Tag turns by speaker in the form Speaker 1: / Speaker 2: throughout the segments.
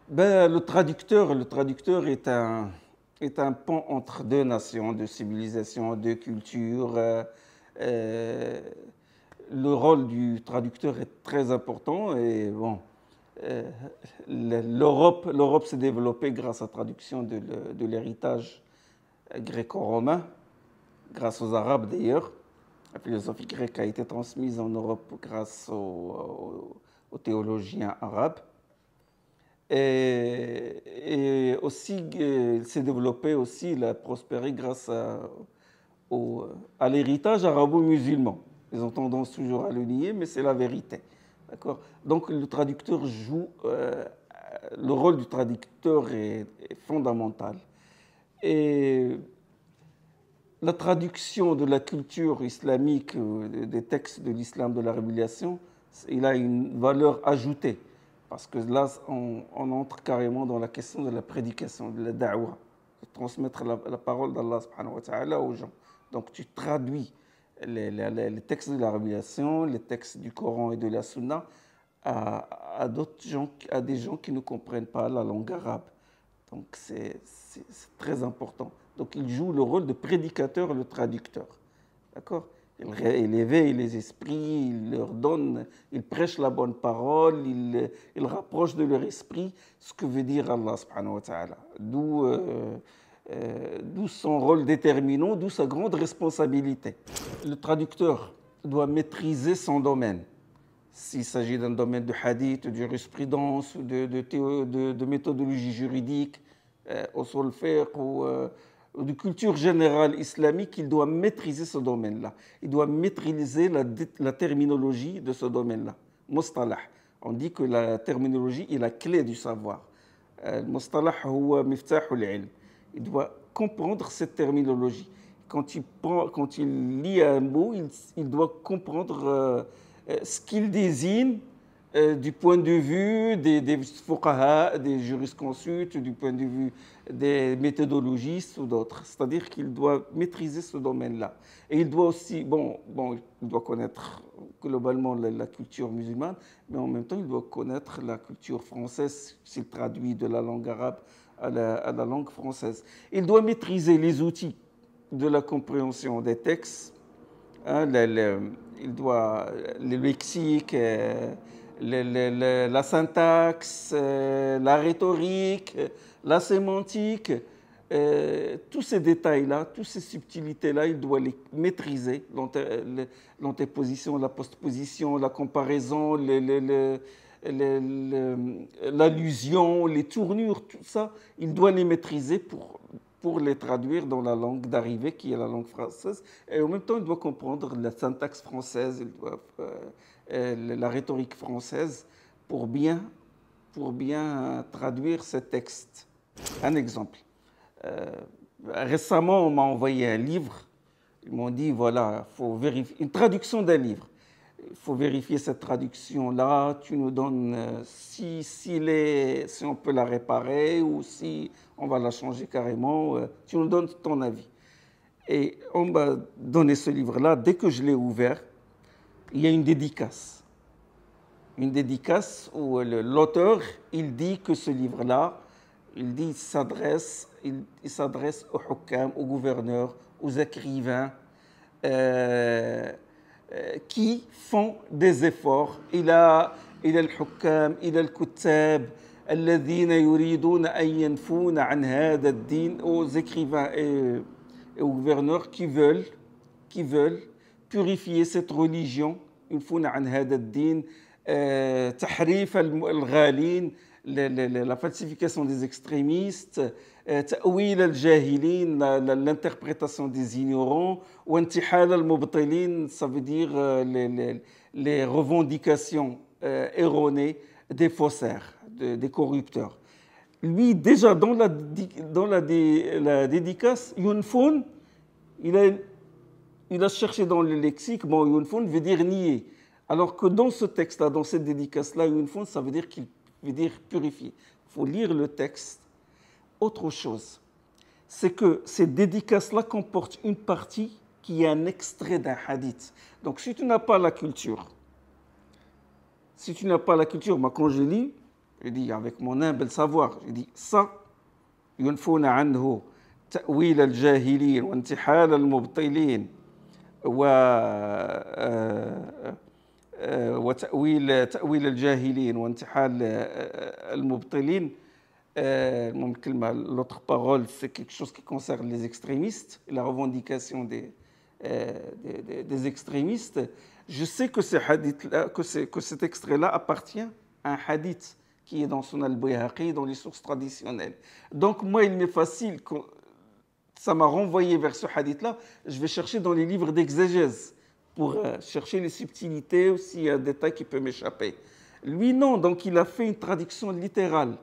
Speaker 1: Ben, le traducteur est un pont entre deux nations, deux civilisations, deux cultures. Euh, le rôle du traducteur est très important et bon, euh, l'Europe s'est développée grâce à la traduction de l'héritage gréco-romain, grâce aux Arabes d'ailleurs. La philosophie grecque a été transmise en Europe grâce aux théologiens arabes. Et aussi, il s'est développé aussi, il a prospéré grâce à l'héritage arabo-musulman. Ils ont tendance toujours à le nier, mais c'est la vérité. D'accord. Donc le traducteur joue, le rôle du traducteur est fondamental. Et la traduction de la culture islamique, des textes de l'islam, de la révélation, il a une valeur ajoutée. Parce que là, on entre carrément dans la question de la prédication, de la da'wah, de transmettre la parole d'Allah subhanahu wa ta'ala aux gens. Donc tu traduis les textes de la révélation, les textes du Coran et de la Sunna à d'autres gens, à des gens qui ne comprennent pas la langue arabe. Donc c'est très important. Donc il joue le rôle de prédicateur et le traducteur. D'accord. Il éveille les esprits, il leur donne, il prêche la bonne parole, il rapproche de leur esprit ce que veut dire Allah subhanahu wa ta'ala. D'où son rôle déterminant, d'où sa grande responsabilité. Le traducteur doit maîtriser son domaine. S'il s'agit d'un domaine de hadith, de jurisprudence, de méthodologie juridique, au solfège ou de culture générale islamique, il doit maîtriser ce domaine-là. Il doit maîtriser la terminologie de ce domaine-là. Mustalah. On dit que la terminologie est la clé du savoir. Mustalah huwa miftahul ilm. Il doit comprendre cette terminologie. Quand il lit un mot, il doit comprendre ce qu'il désigne du point de vue des fuqaha, des jurisconsultes, du point de vue des méthodologistes ou d'autres. C'est-à-dire qu'il doit maîtriser ce domaine-là. Et il doit aussi, il doit connaître globalement la culture musulmane, mais en même temps, il doit connaître la culture française s'il traduit de la langue arabe à la langue française. Il doit maîtriser les outils de la compréhension des textes, hein, il doit le lexique, la syntaxe, la rhétorique, la sémantique, tous ces détails-là, toutes ces subtilités-là, il doit les maîtriser, l'antéposition, la postposition, la comparaison, l'allusion, les tournures, tout ça, il doit les maîtriser pour les traduire dans la langue d'arrivée, qui est la langue française. Et en même temps, il doit comprendre la syntaxe française, la rhétorique française, pour bien traduire ces textes. Un exemple. Récemment, on m'a envoyé un livre. Ils m'ont dit, voilà, il faut vérifier une traduction d'un livre. Il faut vérifier cette traduction-là. Tu nous donnes si on peut la réparer ou si on va la changer carrément. Tu nous donnes ton avis. Et on m'a donné ce livre-là. Dès que je l'ai ouvert, il y a une dédicace. Une dédicace où l'auteur, il dit que ce livre-là, il s'adresse aux hukam, aux gouverneurs, aux écrivains, qui font des efforts. إلى الحكام إلى الكتاب الذين يريدون أن ينفون عن هذا الدين, aux écrivains et aux gouverneurs qui veulent purifier cette religion, ينفون عن هذا الدين, تحريف الغالين, la falsification des extrémistes, تأويل الجاهلين, l'interprétation des ignorants, وانتحال المبطلين, ça veut dire les revendications erronées des faussaires, des corrupteurs. Lui, déjà dans la dédicace, Yunfun, il a cherché dans le lexique, Yunfun veut dire nier. Alors que dans ce texte-là, dans cette dédicace-là, Yunfun, ça veut dire qu'il veut dire purifier. Il faut lire le texte. Autre chose, c'est que cette dédicace-là comporte une partie qui est un extrait d'un hadith. Donc si tu n'as pas la culture, moi quand je lis, Je dis avec mon humble savoir, je dis ça, ينفون عنه تأويل الجاهلين وانتحال المبطلين وتأويل الجاهلين وانتحال المبطلين. L'autre parole, c'est quelque chose qui concerne les extrémistes, la revendication des extrémistes. Je sais que, que cet extrait-là appartient à un hadith qui est dans Sunan al-Bayhaqi, dans les sources traditionnelles. Donc moi, il m'est facile, ça m'a renvoyé vers ce hadith-là, je vais chercher dans les livres d'exégèse pour chercher les subtilités ou s'il y a un détail qui peut m'échapper. Lui, non, donc il a fait une traduction littérale.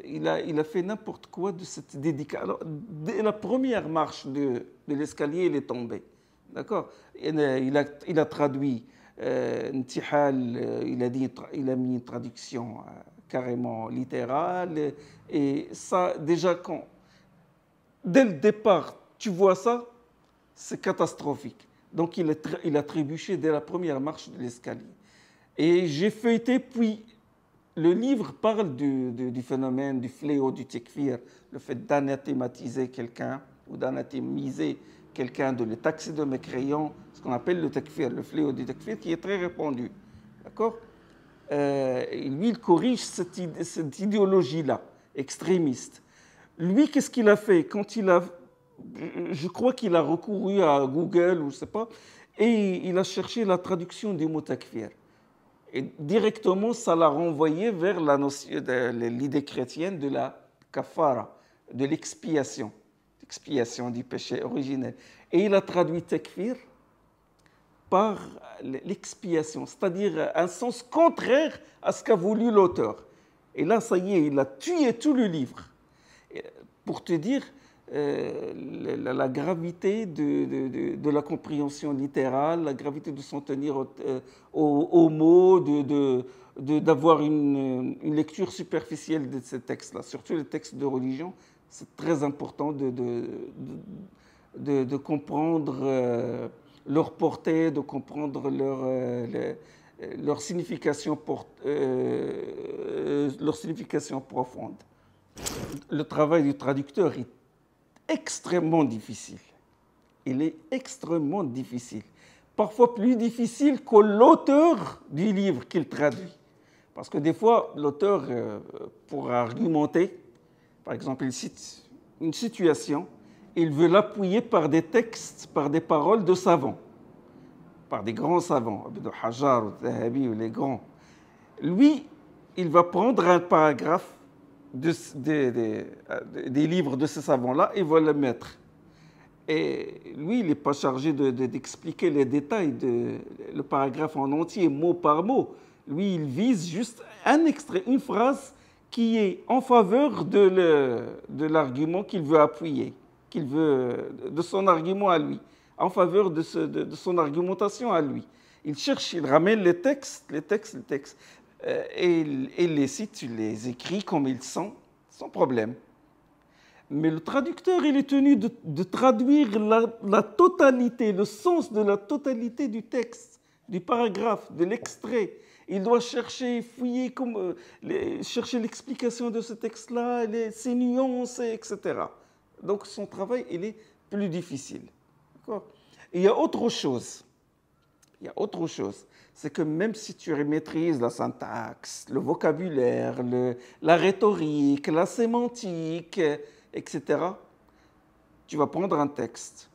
Speaker 1: Il a fait n'importe quoi de cette dédicace. Alors, dès la première marche de l'escalier, il est tombé. D'accord ? Il a traduit Ntihal, il a mis une traduction carrément littérale. Et ça, déjà, dès le départ, tu vois ça, c'est catastrophique. Donc, il a trébuché dès la première marche de l'escalier. Et j'ai feuilleté, puis le livre parle du phénomène, du fléau du tekfir, le fait d'anathématiser quelqu'un ou d'anathémiser quelqu'un, de le taxer de mécréant, ce qu'on appelle le tekfir, le fléau du tekfir, qui est très répandu. D'accord ? Lui, il corrige cette idéologie-là, extrémiste. Lui, qu'est-ce qu'il a fait ? Je crois qu'il a recouru à Google, ou je ne sais pas, et il a cherché la traduction du mot takfir. Et directement, ça l'a renvoyé vers l'idée chrétienne de la kafara, de l'expiation du péché originel. Et il a traduit takfir par l'expiation, c'est-à-dire un sens contraire à ce qu'a voulu l'auteur. Et là, ça y est, il a tué tout le livre. Pour te dire la gravité de la compréhension littérale, la gravité de s'en tenir aux mots, d'avoir une lecture superficielle de ces textes-là, surtout les textes de religion. C'est très important de comprendre leur portée, de comprendre leur signification profonde. Le travail du traducteur est extrêmement difficile. Il est extrêmement difficile. Parfois plus difficile que l'auteur du livre qu'il traduit. Parce que des fois, l'auteur, pour argumenter, par exemple, il cite une situation, il veut l'appuyer par des textes, par des paroles de savants, par des grands savants, Ibn Hajar, Zahabi, les grands. Lui, il va prendre un paragraphe des livres de ces savants-là et va le mettre. Et lui, il n'est pas chargé d'expliquer les détails, le paragraphe en entier, mot par mot. Lui, il vise juste un extrait, une phrase qui est en faveur de l'argument qu'il veut appuyer, de son argument à lui, en faveur de son argumentation à lui. Il cherche, il ramène les textes. Et il les cite, il les écrit comme ils sont, sans problème. Mais le traducteur, il est tenu de traduire la totalité, le sens de la totalité du texte, du paragraphe, de l'extrait. Il doit chercher, fouiller, chercher l'explication de ce texte-là, ses nuances, etc. Donc son travail, il est plus difficile. D'accord ? Et il y a autre chose. C'est que même si tu maîtrises la syntaxe, le vocabulaire, la rhétorique, la sémantique, etc., tu vas prendre un texte,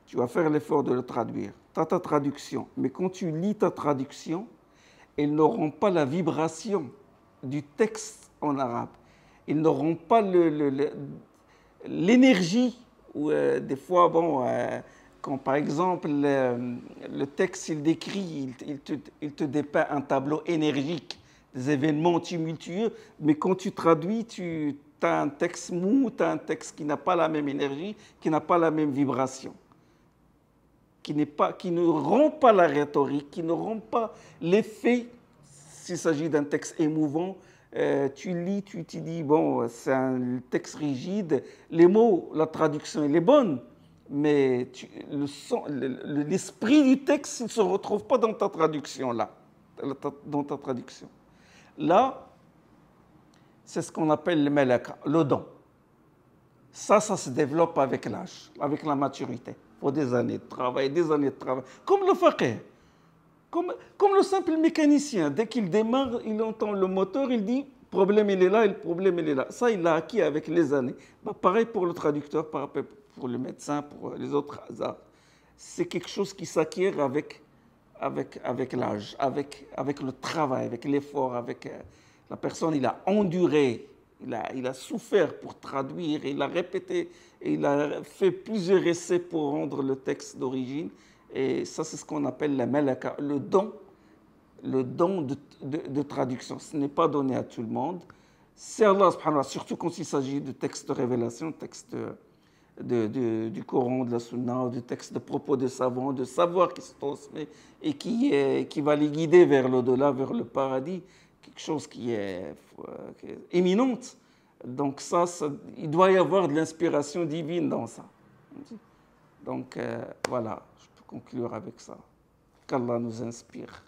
Speaker 1: tu vas faire l'effort de le traduire. Tu as ta traduction, mais quand tu lis ta traduction, ils n'auront pas la vibration du texte en arabe. Ils n'auront pas l'énergie, ou des fois, quand par exemple le texte il décrit, il te dépeint un tableau énergique, des événements tumultueux, mais quand tu traduis, tu as un texte mou, tu as un texte qui n'a pas la même énergie, qui n'a pas la même vibration, qui ne rend pas la rhétorique, qui ne rend pas l'effet, s'il s'agit d'un texte émouvant. Tu lis, tu te dis, bon, c'est un texte rigide, les mots, la traduction, elle est bonne, mais l'esprit du texte ne se retrouve pas dans ta traduction là, dans ta traduction. Là, c'est ce qu'on appelle le malaka, le don. Ça se développe avec l'âge, avec la maturité. Il faut des années de travail, des années de travail. Comme le faqih, comme le simple mécanicien. Dès qu'il démarre, il entend le moteur, il dit « problème il est là et le problème il est là ». Ça, il l'a acquis avec les années. Bah, pareil pour le traducteur, pareil pour le médecin, pour les autres hasards. C'est quelque chose qui s'acquiert avec l'âge, avec le travail, avec l'effort, avec la personne, il a enduré, il a souffert pour traduire, il a répété, et il a fait plusieurs essais pour rendre le texte d'origine. Et ça, c'est ce qu'on appelle la malaka, le don de traduction. Ce n'est pas donné à tout le monde. C'est Allah, subhanahu wa ta'ala, surtout quand il s'agit de textes de révélation, textes du Coran, de la Sunna, du texte de propos des savants, de savoir qui se transmet et qui va les guider vers l'au-delà, vers le paradis, quelque chose qui est éminente. Donc il doit y avoir de l'inspiration divine dans ça. Donc voilà, je peux conclure avec ça. Qu'Allah nous inspire.